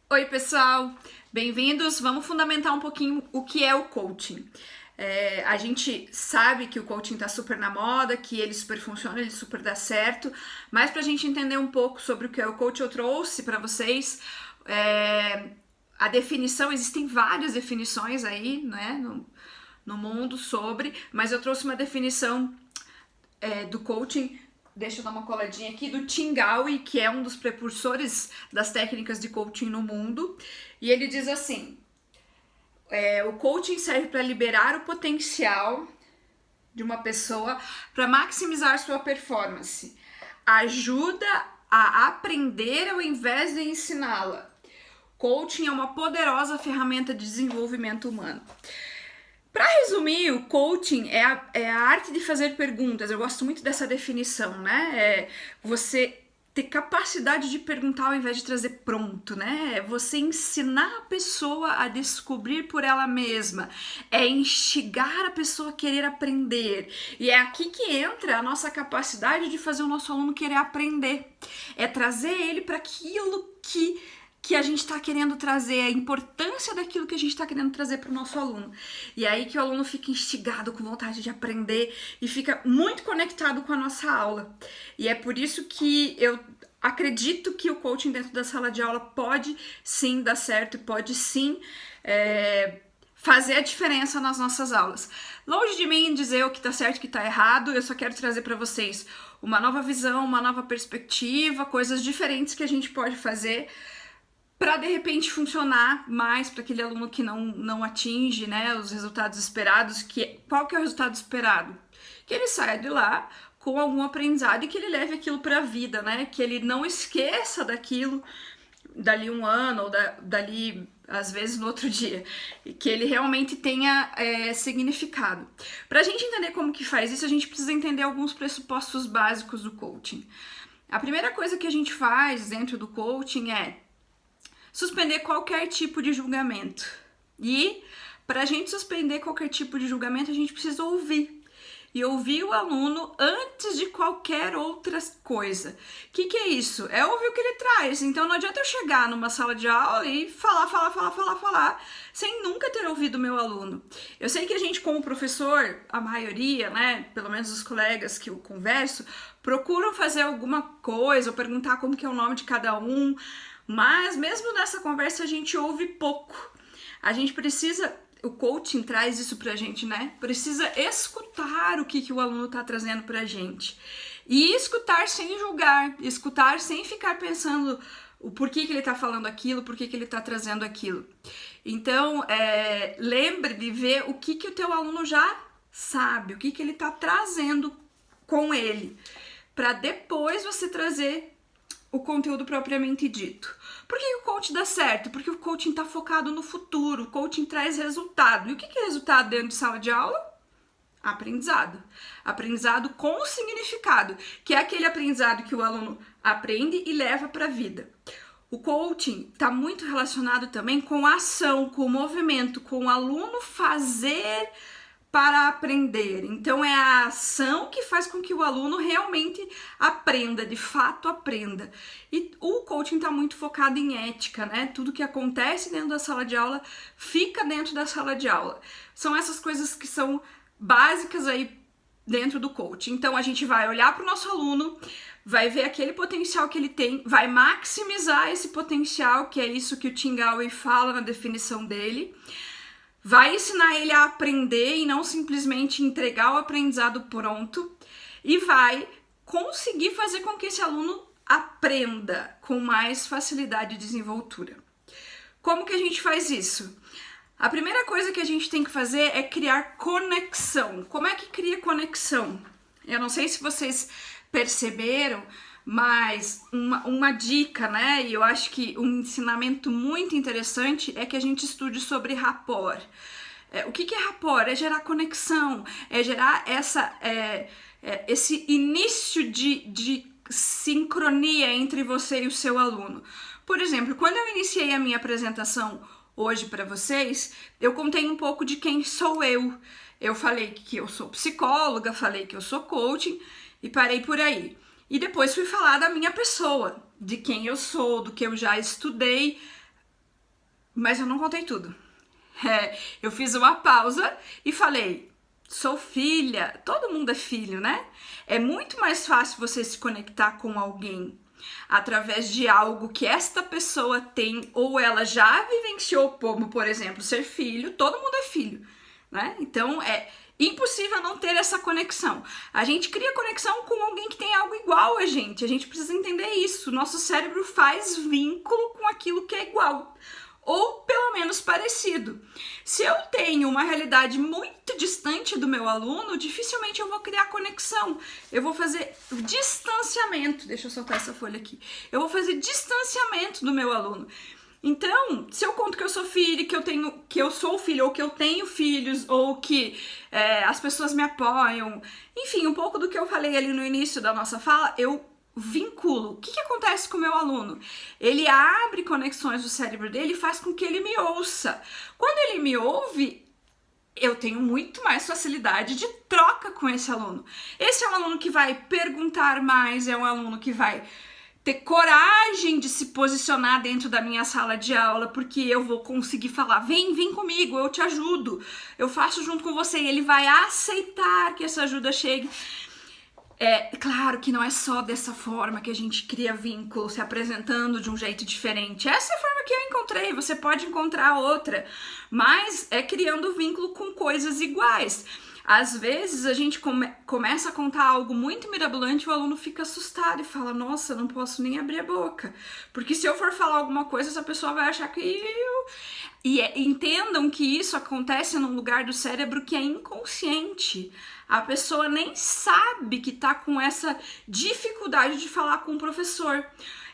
Oi, pessoal! Bem-vindos! Vamos fundamentar um pouquinho o que é o coaching. A gente sabe que o coaching tá super na moda, que ele super funciona, ele super dá certo, mas pra gente entender um pouco sobre o que é o coaching, eu trouxe para vocês a definição. Existem várias definições aí, né, no mundo sobre, mas eu trouxe uma definição do coaching. Deixa eu dar uma coladinha aqui, do Tim Gowey, que é um dos precursores das técnicas de coaching no mundo. E ele diz assim: o coaching serve para liberar o potencial de uma pessoa para maximizar sua performance. Ajuda a aprender ao invés de ensiná-la. Coaching é uma poderosa ferramenta de desenvolvimento humano. Para resumir, o coaching é a arte de fazer perguntas. Eu gosto muito dessa definição, né? Você ter capacidade de perguntar ao invés de trazer pronto, né? É você ensinar a pessoa a descobrir por ela mesma. É instigar a pessoa a querer aprender. E é aqui que entra a nossa capacidade de fazer o nosso aluno querer aprender. É trazer ele para aquilo que a gente está querendo trazer, a importância daquilo que a gente está querendo trazer para o nosso aluno. E é aí que o aluno fica instigado, com vontade de aprender e fica muito conectado com a nossa aula. E é por isso que eu acredito que o coaching dentro da sala de aula pode sim dar certo, pode sim fazer a diferença nas nossas aulas. Longe de mim dizer o que tá certo e o que tá errado, eu só quero trazer para vocês uma nova visão, uma nova perspectiva, coisas diferentes que a gente pode fazer para de repente funcionar mais para aquele aluno que não atinge, né, os resultados esperados. Qual que é o resultado esperado? Que ele saia de lá com algum aprendizado e que ele leve aquilo para a vida, né, que ele não esqueça daquilo dali um ano ou dali às vezes no outro dia, e que ele realmente tenha significado. Para a gente entender como que faz isso, a gente precisa entender alguns pressupostos básicos do coaching. A primeira coisa que a gente faz dentro do coaching é suspender qualquer tipo de julgamento. E para a gente suspender qualquer tipo de julgamento, a gente precisa ouvir. E ouvir o aluno antes de qualquer outra coisa. O que é isso? É ouvir o que ele traz. Então não adianta eu chegar numa sala de aula e falar, sem nunca ter ouvido o meu aluno. Eu sei que a gente, como professor, a maioria, né, pelo menos os colegas que eu converso, procuram fazer alguma coisa ou perguntar como que é o nome de cada um, mas mesmo nessa conversa a gente ouve pouco. A gente precisa, o coaching traz isso pra gente, né? Precisa escutar o que o aluno tá trazendo pra gente. E escutar sem julgar, escutar sem ficar pensando o porquê que ele tá falando aquilo, porquê que ele tá trazendo aquilo. Então, lembre de ver o que o teu aluno já sabe, o que ele tá trazendo com ele, para depois você trazer o conteúdo propriamente dito. Por que o coaching dá certo? Porque o coaching está focado no futuro, o coaching traz resultado. E o que é resultado dentro de sala de aula? Aprendizado. Aprendizado com significado, que é aquele aprendizado que o aluno aprende e leva para a vida. O coaching está muito relacionado também com a ação, com o movimento, com o aluno fazer para aprender. Então é a ação que faz com que o aluno realmente aprenda, de fato aprenda. E o coaching está muito focado em ética, né? Tudo que acontece dentro da sala de aula fica dentro da sala de aula. São essas coisas que são básicas aí dentro do coaching. Então a gente vai olhar para o nosso aluno, vai ver aquele potencial que ele tem, vai maximizar esse potencial, que é isso que o Tim Gowey fala na definição dele. Vai ensinar ele a aprender e não simplesmente entregar o aprendizado pronto, e vai conseguir fazer com que esse aluno aprenda com mais facilidade e desenvoltura. Como que a gente faz isso? A primeira coisa que a gente tem que fazer é criar conexão. Como é que cria conexão? Eu não sei se vocês perceberam, mas uma dica, né? E eu acho que um ensinamento muito interessante é que a gente estude sobre rapport. O que é rapport? É gerar conexão, é gerar esse início de sincronia entre você e o seu aluno. Por exemplo, quando eu iniciei a minha apresentação hoje para vocês, eu contei um pouco de quem sou eu. Eu falei que eu sou psicóloga, falei que eu sou coaching e parei por aí. E depois fui falar da minha pessoa, de quem eu sou, do que eu já estudei, Mas eu não contei tudo. Eu fiz uma pausa e falei, sou filha, todo mundo é filho, né? É muito mais fácil você se conectar com alguém através de algo que esta pessoa tem ou ela já vivenciou, como, por exemplo, ser filho. Todo mundo é filho, né? Então, é impossível não ter essa conexão. A gente cria conexão com alguém que tem algo igual a gente precisa entender isso. Nosso cérebro faz vínculo com aquilo que é igual, ou pelo menos parecido. Se eu tenho uma realidade muito distante do meu aluno, dificilmente eu vou criar conexão. Eu vou fazer distanciamento. Deixa eu soltar essa folha aqui. Eu vou fazer distanciamento do meu aluno. Então, se eu conto que eu sou filho, que eu sou filho, ou que eu tenho filhos, ou que as pessoas me apoiam, enfim, um pouco do que eu falei ali no início da nossa fala, eu vinculo. O que acontece com o meu aluno? Ele abre conexões do cérebro dele e faz com que ele me ouça. Quando ele me ouve, eu tenho muito mais facilidade de troca com esse aluno. Esse é um aluno que vai perguntar mais, é um aluno que vai ter coragem de se posicionar dentro da minha sala de aula, porque eu vou conseguir falar, vem comigo, eu te ajudo, eu faço junto com você, e ele vai aceitar que essa ajuda chegue. Claro que não é só dessa forma que a gente cria vínculo, se apresentando de um jeito diferente. Essa é a forma que eu encontrei, você pode encontrar outra, mas é criando vínculo com coisas iguais. Às vezes a gente começa a contar algo muito mirabolante e o aluno fica assustado e fala, nossa, não posso nem abrir a boca, porque se eu for falar alguma coisa, essa pessoa vai achar que eu... Entendam que isso acontece num lugar do cérebro que é inconsciente. A pessoa nem sabe que tá com essa dificuldade de falar com o professor.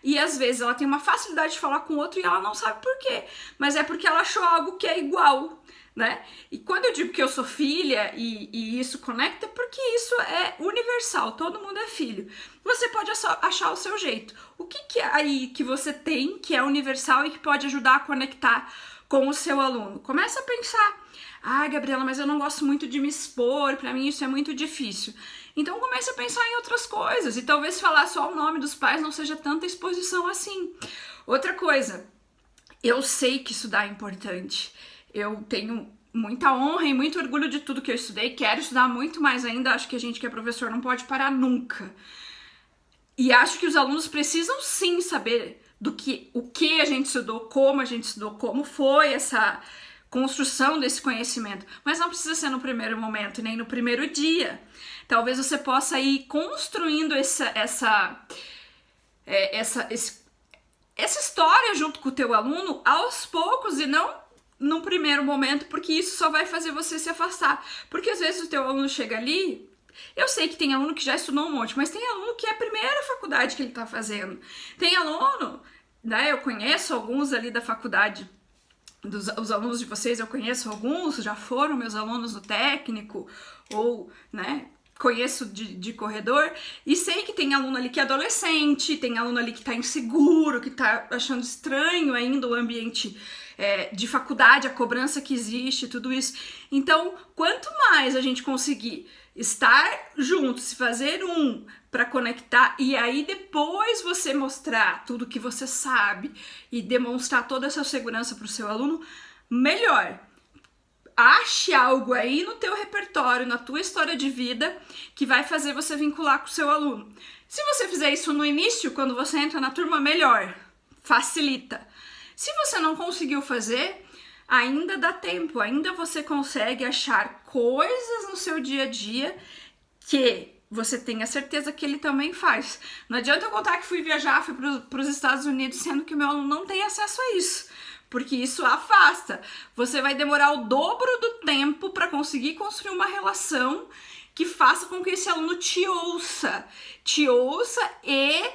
E às vezes ela tem uma facilidade de falar com o outro e ela não sabe por quê. Mas é porque ela achou algo que é igual, né? E quando eu digo que eu sou filha e isso conecta, porque isso é universal, todo mundo é filho. Você pode achar o seu jeito. O que é aí que você tem que é universal e que pode ajudar a conectar com o seu aluno? Começa a pensar, Gabriela, mas eu não gosto muito de me expor, pra mim isso é muito difícil. Então comece a pensar em outras coisas e talvez falar só o nome dos pais não seja tanta exposição assim. Outra coisa, eu sei que estudar é importante. Eu tenho muita honra e muito orgulho de tudo que eu estudei, quero estudar muito mais ainda, acho que a gente que é professor não pode parar nunca. E acho que os alunos precisam sim saber o que a gente estudou, como foi essa construção desse conhecimento, mas não precisa ser no primeiro momento, nem no primeiro dia. Talvez você possa ir construindo essa história junto com o teu aluno aos poucos e não no primeiro momento, porque isso só vai fazer você se afastar. Porque às vezes o teu aluno chega ali, eu sei que tem aluno que já estudou um monte, mas tem aluno que é a primeira faculdade que ele tá fazendo. Tem aluno, né, eu conheço alguns ali da faculdade, os alunos de vocês eu conheço alguns, já foram meus alunos do técnico, ou, né, conheço de corredor, e sei que tem aluno ali que é adolescente, tem aluno ali que tá inseguro, que tá achando estranho ainda o ambiente de faculdade, a cobrança que existe, tudo isso. Então, quanto mais a gente conseguir estar junto, se fazer para conectar, e aí depois você mostrar tudo que você sabe e demonstrar toda essa segurança para o seu aluno, melhor. Ache algo aí no teu repertório, na tua história de vida, que vai fazer você vincular com o seu aluno. Se você fizer isso no início, quando você entra na turma, melhor. Facilita. Se você não conseguiu fazer, ainda dá tempo, ainda você consegue achar coisas no seu dia a dia que você tenha certeza que ele também faz. Não adianta eu contar que fui viajar, fui para os Estados Unidos, sendo que o meu aluno não tem acesso a isso, porque isso afasta. Você vai demorar o dobro do tempo para conseguir construir uma relação que faça com que esse aluno te ouça e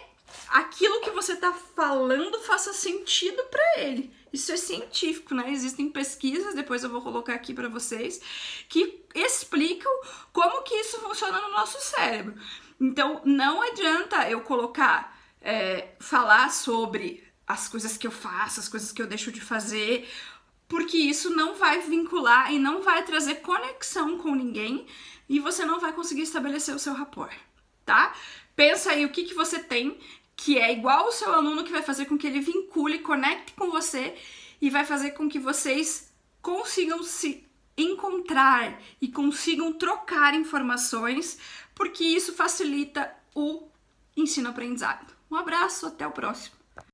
aquilo que você está falando faça sentido para ele. Isso é científico, né? Existem pesquisas, depois eu vou colocar aqui para vocês, que explicam como que isso funciona no nosso cérebro. Então, não adianta eu falar sobre as coisas que eu faço, as coisas que eu deixo de fazer, porque isso não vai vincular e não vai trazer conexão com ninguém e você não vai conseguir estabelecer o seu rapport, tá? Pensa aí o que você tem que é igual ao seu aluno, que vai fazer com que ele vincule, conecte com você e vai fazer com que vocês consigam se encontrar e consigam trocar informações, porque isso facilita o ensino-aprendizado. Um abraço, até o próximo!